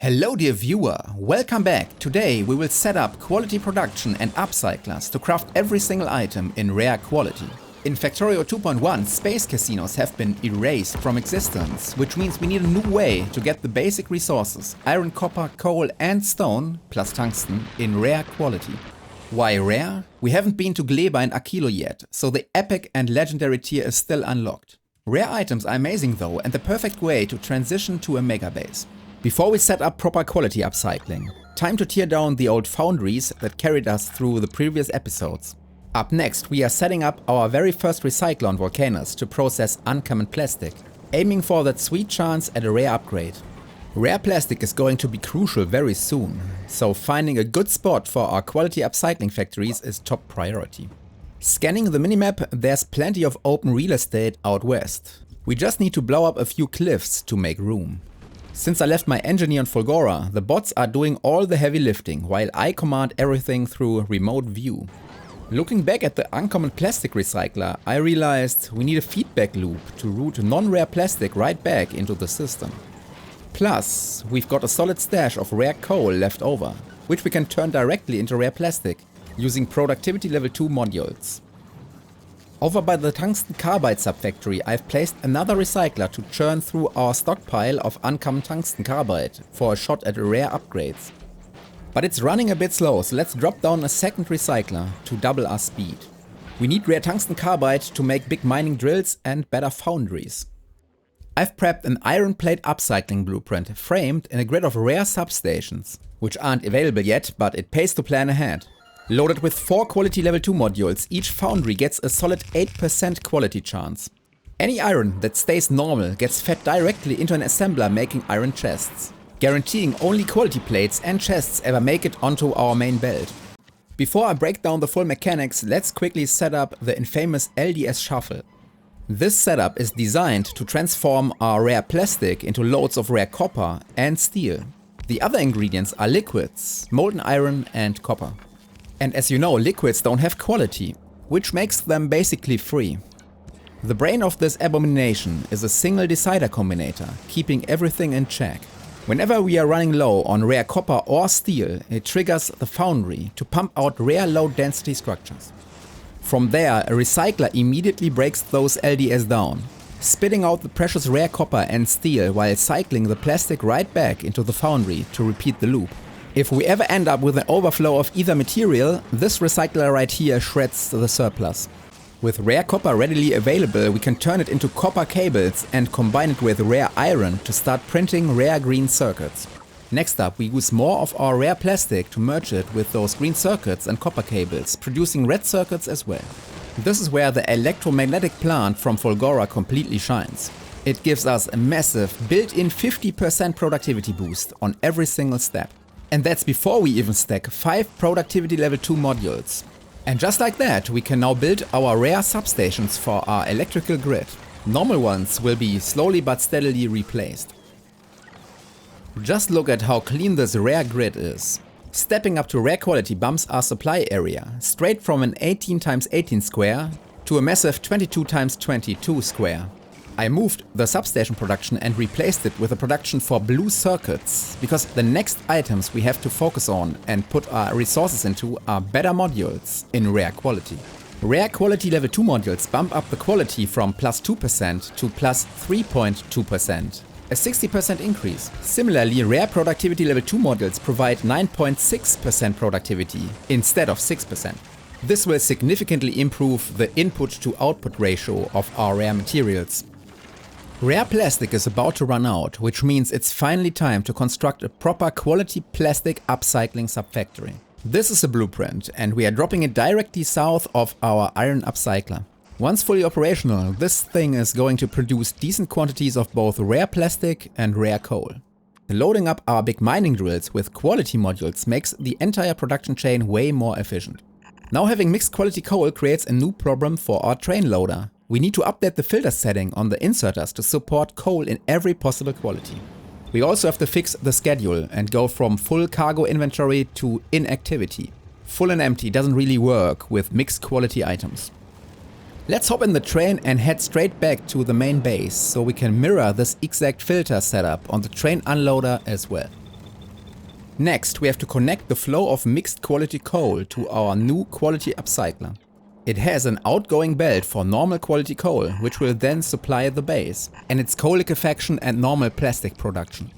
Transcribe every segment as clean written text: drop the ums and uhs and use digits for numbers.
Hello dear viewer, welcome back. Today we will set up quality production and upcyclers to craft every single item in rare quality. In Factorio 2.1, space casinos have been erased from existence, which means we need a new way to get the basic resources, iron, copper, coal and stone, plus tungsten, in rare quality. Why rare? We haven't been to Gleba and Akilo yet, so the epic and legendary tier is still unlocked. Rare items are amazing though, and the perfect way to transition to a megabase. Before we set up proper quality upcycling, time to tear down the old foundries that carried us through the previous episodes. Up next, we are setting up our very first recycler on Volcanoes to process uncommon plastic, aiming for that sweet chance at a rare upgrade. Rare plastic is going to be crucial very soon, so finding a good spot for our quality upcycling factories is top priority. Scanning the minimap, there's plenty of open real estate out west. We just need to blow up a few cliffs to make room. Since I left my engineer on Fulgora, the bots are doing all the heavy lifting, while I command everything through remote view. Looking back at the uncommon plastic recycler, I realized we need a feedback loop to route non-rare plastic right back into the system. Plus, we've got a solid stash of rare coal left over, which we can turn directly into rare plastic, using productivity level 2 modules. Over by the Tungsten Carbide Subfactory, I've placed another recycler to churn through our stockpile of uncommon tungsten carbide for a shot at rare upgrades. But it's running a bit slow, so let's drop down a second recycler to double our speed. We need rare tungsten carbide to make big mining drills and better foundries. I've prepped an iron plate upcycling blueprint framed in a grid of rare substations, which aren't available yet, but it pays to plan ahead. Loaded with 4 quality level 2 modules, each foundry gets a solid 8% quality chance. Any iron that stays normal gets fed directly into an assembler making iron chests, guaranteeing only quality plates and chests ever make it onto our main belt. Before I break down the full mechanics, let's quickly set up the infamous LDS shuffle. This setup is designed to transform our rare plastic into loads of rare copper and steel. The other ingredients are liquids, molten iron and copper. And as you know, liquids don't have quality, which makes them basically free. The brain of this abomination is a single decider combinator, keeping everything in check. Whenever we are running low on rare copper or steel, it triggers the foundry to pump out rare low density structures. From there, a recycler immediately breaks those LDS down, spitting out the precious rare copper and steel while cycling the plastic right back into the foundry to repeat the loop. If we ever end up with an overflow of either material, this recycler right here shreds the surplus. With rare copper readily available, we can turn it into copper cables and combine it with rare iron to start printing rare green circuits. Next up, we use more of our rare plastic to merge it with those green circuits and copper cables, producing red circuits as well. This is where the electromagnetic plant from Fulgora completely shines. It gives us a massive built-in 50% productivity boost on every single step. And that's before we even stack 5 productivity level 2 modules. And just like that, we can now build our rare substations for our electrical grid. Normal ones will be slowly but steadily replaced. Just look at how clean this rare grid is. Stepping up to rare quality bumps our supply area, straight from an 18x18 square to a massive 22x22 square. I moved the substation production and replaced it with a production for blue circuits, because the next items we have to focus on and put our resources into are better modules in rare quality. Rare quality level 2 modules bump up the quality from plus 2% to plus 3.2%, a 60% increase. Similarly, rare productivity level 2 modules provide 9.6% productivity instead of 6%. This will significantly improve the input to output ratio of our rare materials. Rare plastic is about to run out, which means it's finally time to construct a proper quality plastic upcycling subfactory. This is a blueprint, and we are dropping it directly south of our iron upcycler. Once fully operational, this thing is going to produce decent quantities of both rare plastic and rare coal. Loading up our big mining drills with quality modules makes the entire production chain way more efficient. Now having mixed quality coal creates a new problem for our train loader. We need to update the filter setting on the inserters to support coal in every possible quality. We also have to fix the schedule and go from full cargo inventory to inactivity. Full and empty doesn't really work with mixed quality items. Let's hop in the train and head straight back to the main base so we can mirror this exact filter setup on the train unloader as well. Next, we have to connect the flow of mixed quality coal to our new quality upcycler. It has an outgoing belt for normal quality coal, which will then supply the base, and its coal liquefaction and normal plastic production.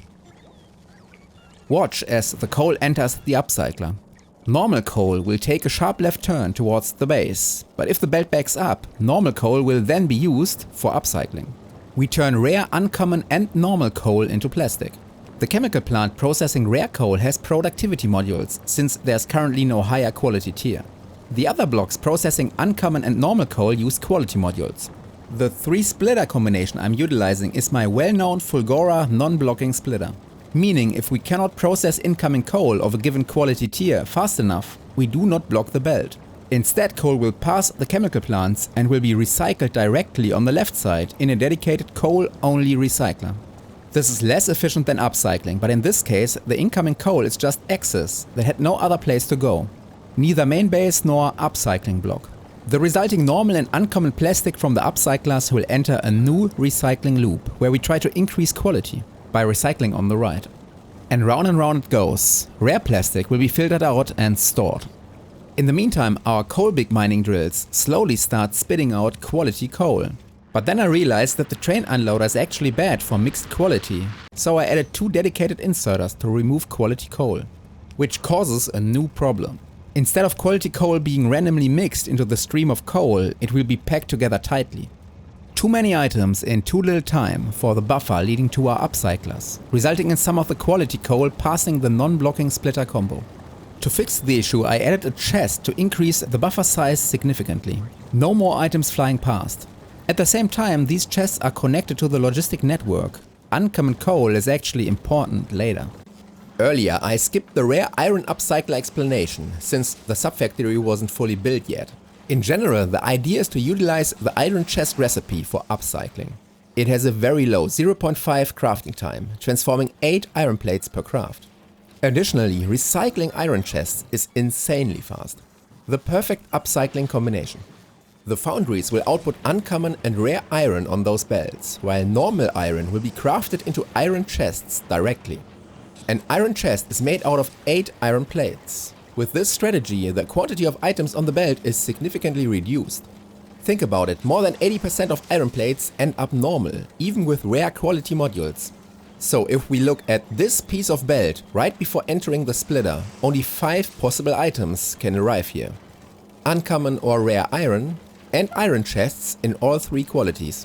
Watch as the coal enters the upcycler. Normal coal will take a sharp left turn towards the base, but if the belt backs up, normal coal will then be used for upcycling. We turn rare, uncommon and normal coal into plastic. The chemical plant processing rare coal has productivity modules, since there's currently no higher quality tier. The other blocks processing uncommon and normal coal use quality modules. The 3-splitter combination I'm utilizing is my well-known Fulgora non-blocking splitter. Meaning, if we cannot process incoming coal of a given quality tier fast enough, we do not block the belt. Instead, coal will pass the chemical plants and will be recycled directly on the left side in a dedicated coal-only recycler. This is less efficient than upcycling, but in this case, the incoming coal is just excess that had no other place to go. Neither main base nor upcycling block. The resulting normal and uncommon plastic from the upcyclers will enter a new recycling loop, where we try to increase quality by recycling on the right. And round it goes. Rare plastic will be filtered out and stored. In the meantime, our coal big mining drills slowly start spitting out quality coal. But then I realized that the train unloader is actually bad for mixed quality, so I added 2 dedicated inserters to remove quality coal, which causes a new problem. Instead of quality coal being randomly mixed into the stream of coal, it will be packed together tightly. Too many items in too little time for the buffer leading to our upcyclers, resulting in some of the quality coal passing the non-blocking splitter combo. To fix the issue, I added a chest to increase the buffer size significantly. No more items flying past. At the same time, these chests are connected to the logistic network. Uncommon coal is actually important later. Earlier, I skipped the rare iron upcycler explanation, since the Subfactory wasn't fully built yet. In general, the idea is to utilize the iron chest recipe for upcycling. It has a very low 0.5 crafting time, transforming 8 iron plates per craft. Additionally, recycling iron chests is insanely fast. The perfect upcycling combination. The foundries will output uncommon and rare iron on those belts, while normal iron will be crafted into iron chests directly. An iron chest is made out of 8 iron plates. With this strategy, the quantity of items on the belt is significantly reduced. Think about it, more than 80% of iron plates end up normal, even with rare quality modules. So if we look at this piece of belt right before entering the splitter, only 5 possible items can arrive here. Uncommon or rare iron, and iron chests in all 3 qualities.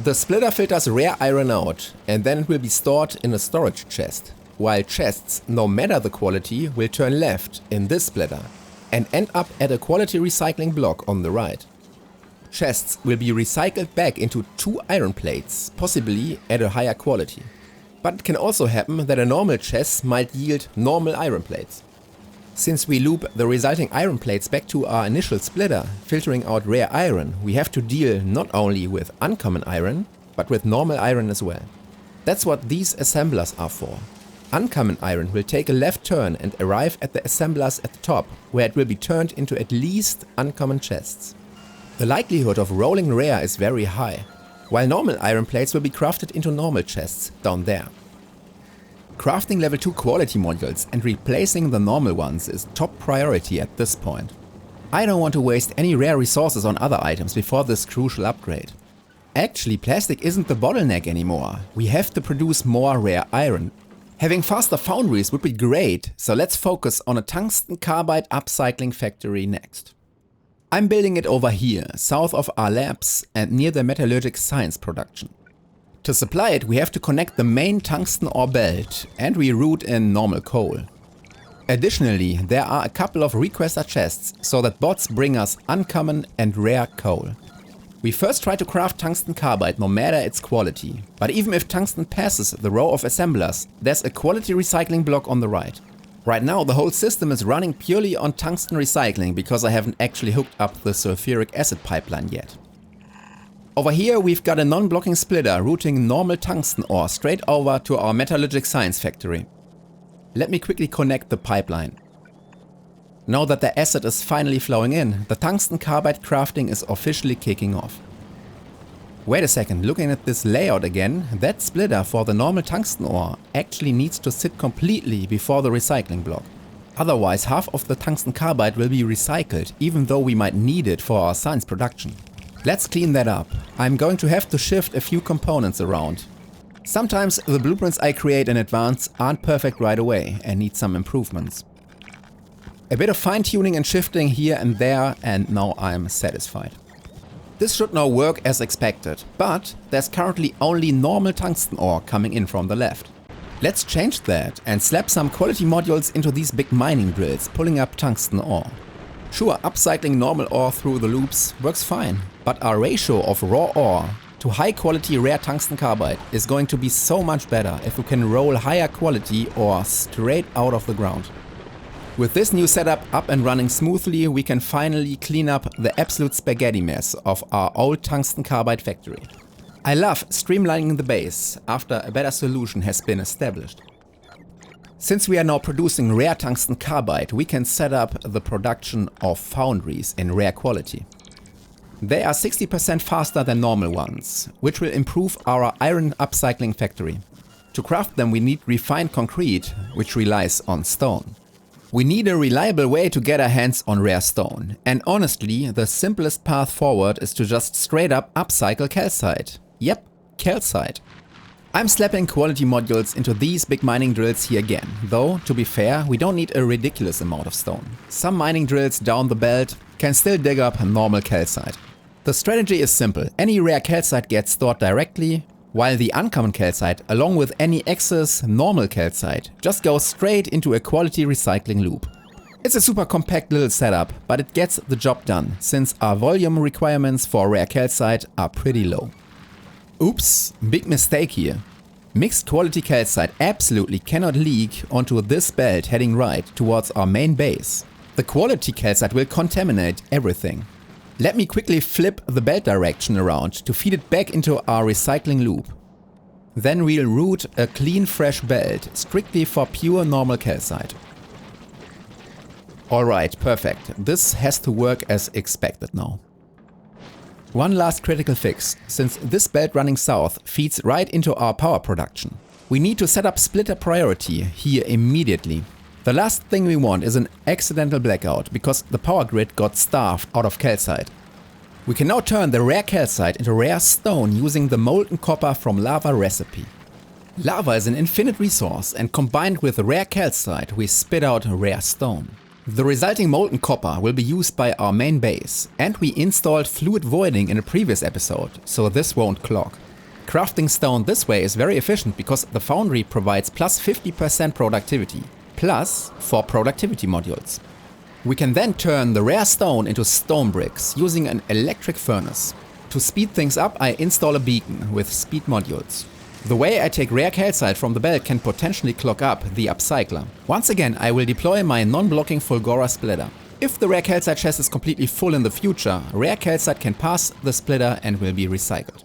The splitter filters rare iron out, and then it will be stored in a storage chest. While chests, no matter the quality, will turn left in this splitter and end up at a quality recycling block on the right. Chests will be recycled back into 2 iron plates, possibly at a higher quality. But it can also happen that a normal chest might yield normal iron plates. Since we loop the resulting iron plates back to our initial splitter, filtering out rare iron, we have to deal not only with uncommon iron, but with normal iron as well. That's what these assemblers are for. Uncommon iron will take a left turn and arrive at the assemblers at the top, where it will be turned into at least uncommon chests. The likelihood of rolling rare is very high, while normal iron plates will be crafted into normal chests down there. Crafting level 2 quality modules and replacing the normal ones is top priority at this point. I don't want to waste any rare resources on other items before this crucial upgrade. Actually, plastic isn't the bottleneck anymore. We have to produce more rare iron. Having faster foundries would be great, so let's focus on a tungsten carbide upcycling factory next. I'm building it over here, south of our labs and near the metallurgic science production. To supply it, we have to connect the main tungsten ore belt and reroute in normal coal. Additionally, there are a couple of requester chests so that bots bring us uncommon and rare coal. We first try to craft tungsten carbide no matter its quality, but even if tungsten passes the row of assemblers, there's a quality recycling block on the right. Right now the whole system is running purely on tungsten recycling because I haven't actually hooked up the sulfuric acid pipeline yet. Over here we've got a non-blocking splitter routing normal tungsten ore straight over to our metallurgic science factory. Let me quickly connect the pipeline. Now that the acid is finally flowing in, the tungsten carbide crafting is officially kicking off. Wait a second, looking at this layout again, that splitter for the normal tungsten ore actually needs to sit completely before the recycling block. Otherwise, half of the tungsten carbide will be recycled, even though we might need it for our science production. Let's clean that up. I'm going to have to shift a few components around. Sometimes the blueprints I create in advance aren't perfect right away and need some improvements. A bit of fine-tuning and shifting here and there, and now I'm satisfied. This should now work as expected, but there's currently only normal tungsten ore coming in from the left. Let's change that and slap some quality modules into these big mining drills pulling up tungsten ore. Sure, upcycling normal ore through the loops works fine, but our ratio of raw ore to high quality rare tungsten carbide is going to be so much better if we can roll higher quality ore straight out of the ground. With this new setup up and running smoothly, we can finally clean up the absolute spaghetti mess of our old tungsten carbide factory. I love streamlining the base after a better solution has been established. Since we are now producing rare tungsten carbide, we can set up the production of foundries in rare quality. They are 60% faster than normal ones, which will improve our iron upcycling factory. To craft them we need refined concrete, which relies on stone. We need a reliable way to get our hands on rare stone, and honestly, the simplest path forward is to just straight up upcycle calcite. Yep, calcite. I'm slapping quality modules into these big mining drills here again, though, to be fair, we don't need a ridiculous amount of stone. Some mining drills down the belt can still dig up normal calcite. The strategy is simple: any rare calcite gets stored directly, while the uncommon calcite, along with any excess normal calcite, just goes straight into a quality recycling loop. It's a super compact little setup, but it gets the job done, since our volume requirements for rare calcite are pretty low. Oops, big mistake here. Mixed quality calcite absolutely cannot leak onto this belt heading right towards our main base. The quality calcite will contaminate everything. Let me quickly flip the belt direction around to feed it back into our recycling loop. Then we'll route a clean fresh belt strictly for pure normal calcite. Alright, perfect. This has to work as expected now. One last critical fix, since this belt running south feeds right into our power production. We need to set up splitter priority here immediately. The last thing we want is an accidental blackout, because the power grid got starved out of calcite. We can now turn the rare calcite into rare stone using the molten copper from lava recipe. Lava is an infinite resource, and combined with rare calcite we spit out rare stone. The resulting molten copper will be used by our main base, and we installed fluid voiding in a previous episode, so this won't clog. Crafting stone this way is very efficient because the foundry provides plus 50% productivity. Plus 4 productivity modules. We can then turn the rare stone into stone bricks using an electric furnace. To speed things up, I install a beacon with speed modules. The way I take rare calcite from the belt can potentially clog up the upcycler. Once again, I will deploy my non-blocking Fulgora splitter. If the rare calcite chest is completely full in the future, rare calcite can pass the splitter and will be recycled.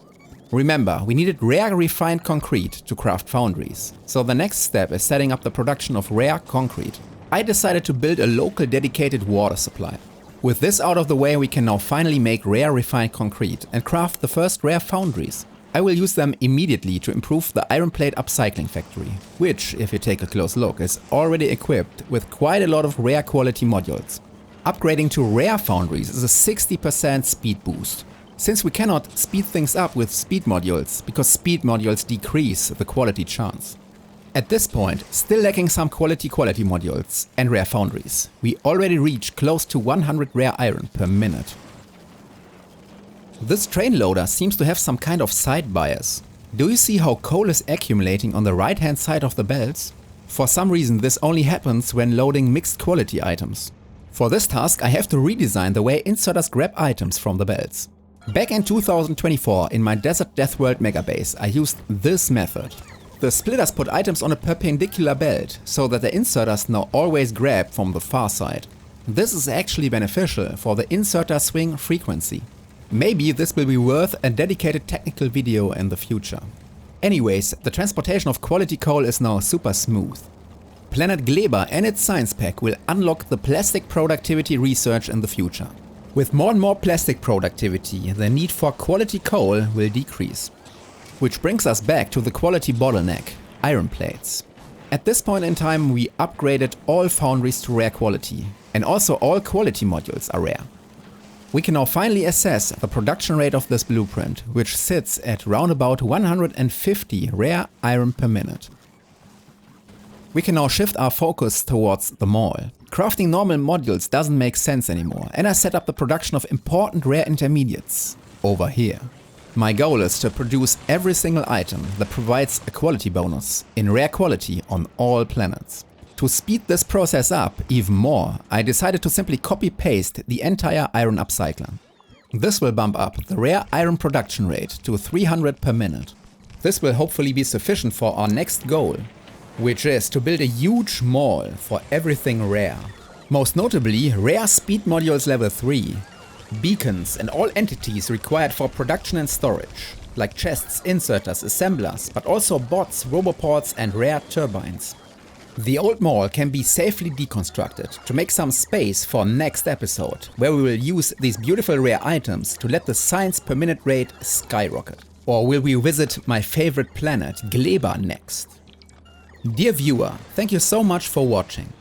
Remember, we needed rare refined concrete to craft foundries, so the next step is setting up the production of rare concrete. I decided to build a local dedicated water supply. With this out of the way, we can now finally make rare refined concrete and craft the first rare foundries. I will use them immediately to improve the iron plate upcycling factory, which, if you take a close look, is already equipped with quite a lot of rare quality modules. Upgrading to rare foundries is a 60% speed boost. Since we cannot speed things up with speed modules, because speed modules decrease the quality chance. At this point, still lacking some quality modules and rare foundries, we already reach close to 100 rare iron per minute. This train loader seems to have some kind of side bias. Do you see how coal is accumulating on the right hand side of the belts? For some reason this only happens when loading mixed quality items. For this task I have to redesign the way inserters grab items from the belts. Back in 2024 in my Desert Death World Megabase I used this method. The splitters put items on a perpendicular belt, so that the inserters now always grab from the far side. This is actually beneficial for the inserter swing frequency. Maybe this will be worth a dedicated technical video in the future. Anyways, the transportation of quality coal is now super smooth. Planet Gleba and its science pack will unlock the plastic productivity research in the future. With more and more plastic productivity, the need for quality coal will decrease. Which brings us back to the quality bottleneck, iron plates. At this point in time we upgraded all foundries to rare quality, and also all quality modules are rare. We can now finally assess the production rate of this blueprint, which sits at round about 150 rare iron per minute. We can now shift our focus towards the mall. Crafting normal modules doesn't make sense anymore, and I set up the production of important rare intermediates over here. My goal is to produce every single item that provides a quality bonus in rare quality on all planets. To speed this process up even more, I decided to simply copy-paste the entire iron upcycler. This will bump up the rare iron production rate to 300 per minute. This will hopefully be sufficient for our next goal, which is to build a huge mall for everything rare. Most notably, rare speed modules level 3, beacons and all entities required for production and storage, like chests, inserters, assemblers, but also bots, roboports and rare turbines. The old mall can be safely deconstructed to make some space for next episode, where we will use these beautiful rare items to let the science per minute rate skyrocket. Or will we visit my favorite planet, Gleba, next? Dear viewer, thank you so much for watching.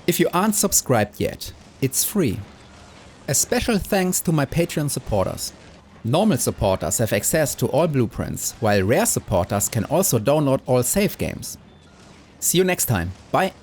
If you aren't subscribed yet, it's free. A special thanks to my Patreon supporters. Normal supporters have access to all blueprints, while rare supporters can also download all save games. See you next time. Bye.